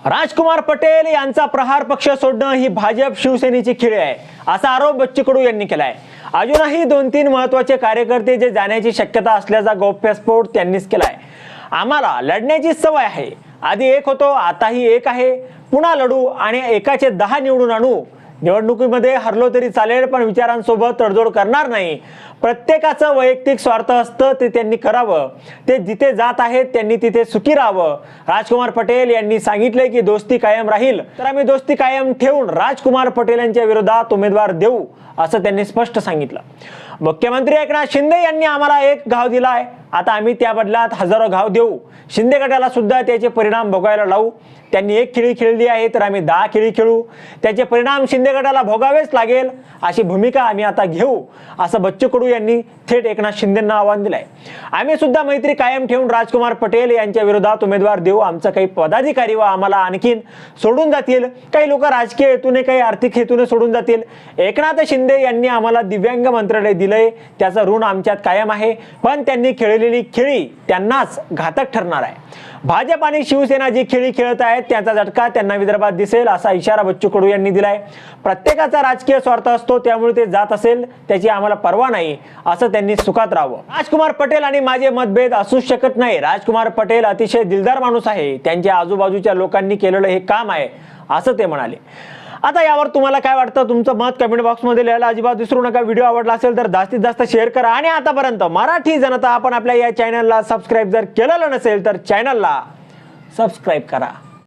राजकुमार पटेल यांचा प्रहार पक्ष सोडणं ही भाजप शिवसेनेची खेळी आहे असा आरोप बच्चू कडू यांनी केलाय। अजूनही 2-3 महत्त्वाचे कार्यकर्ते जे जाण्याची शक्यता असल्याचा गौप्यस्फोट त्यांनीच केलाय। आम्हाला लढण्याची सवय आहे, आधी एक होतो आताही एक आहे, पुन्हा लढू आणि एकाचे 10 निवडून आणू। निवडणुकीमध्ये हरलो तरी चालेल पण विचारांसोबत तडजोड करणार नाही। प्रत्येकाचं वैयक्तिक स्वार्थ असतं ते त्यांनी करावं, ते जिथे जात आहेत त्यांनी तिथे सुखी राहावं। राजकुमार पटेल यांनी सांगितले की दोस्ती कायम राहील, तर आम्ही दोस्ती कायम ठेवून राजकुमार पटेल यांच्या विरोधात उमेदवार देऊ असं त्यांनी स्पष्ट सांगितलं। मुख्यमंत्री एकनाथ शिंदे यांनी आम्हाला एक घाव दिलाय, आता आम्ही त्या बदल्यात हजारो घाव देऊ। शिंदे गटाला सुद्धा त्याचे परिणाम भोगायला लावू। त्यांनी एक खेळी खेळली आहे तर आम्ही 10 खेळी खेळू, त्याचे परिणाम शिंदे गटाला भोगावेच लागेल अशी भूमिका आम्ही आता घेऊ असं बच्चू कडू यांनी थेट एकनाथ शिंदेंना आव्हान दिलंय। आम्ही सुद्धा मैत्री कायम ठेवून राजकुमार पटेल यांच्या विरोधात उमेदवार देऊ। आमचं काही पदाधिकारी व आम्हाला आणखीन सोडून जातील, काही लोक राजकीय हेतूने काही आर्थिक हेतूने सोडून जातील। एकनाथ शिंदे यांनी आम्हाला दिव्यांग मंत्रालय दिलंय, त्याचं ऋण आमच्यात कायम आहे, पण त्यांनी खेळलेली खेळी त्यांनाच घातक ठरणार आहे। भाजप आणि शिवसेना जी खेळी खेळत आहेत त्याचा झटका त्यांना विदर्भात दिसेल असा इशारा बच्चू कडू यांनी दिलाय। प्रत्येकाचा राजकीय स्वार्थ असतो, त्यामुळे ते जात असेल त्याची आम्हाला पर्वा नाही असं त्यांनी सुखात राहावं। राजकुमार पटेल आणि माझे मतभेद असूच शकत नाही। राजकुमार पटेल अतिशय दिलदार माणूस आहे, त्यांच्या आजूबाजूच्या लोकांनी केलेलं हे काम आहे असं ते म्हणाले। आता यावर तुम्हाला काय वाटतं, तुमचं मत कमेंट बॉक्समध्ये लिहायला अजिबात विसरू नका। व्हिडिओ आवडला असेल तर जास्तीत जास्त शेअर करा आणि आतापर्यंत मराठी जनता आपण आपल्या या चॅनलला सबस्क्राईब जर केलेलं नसेल तर चॅनलला सबस्क्राईब करा।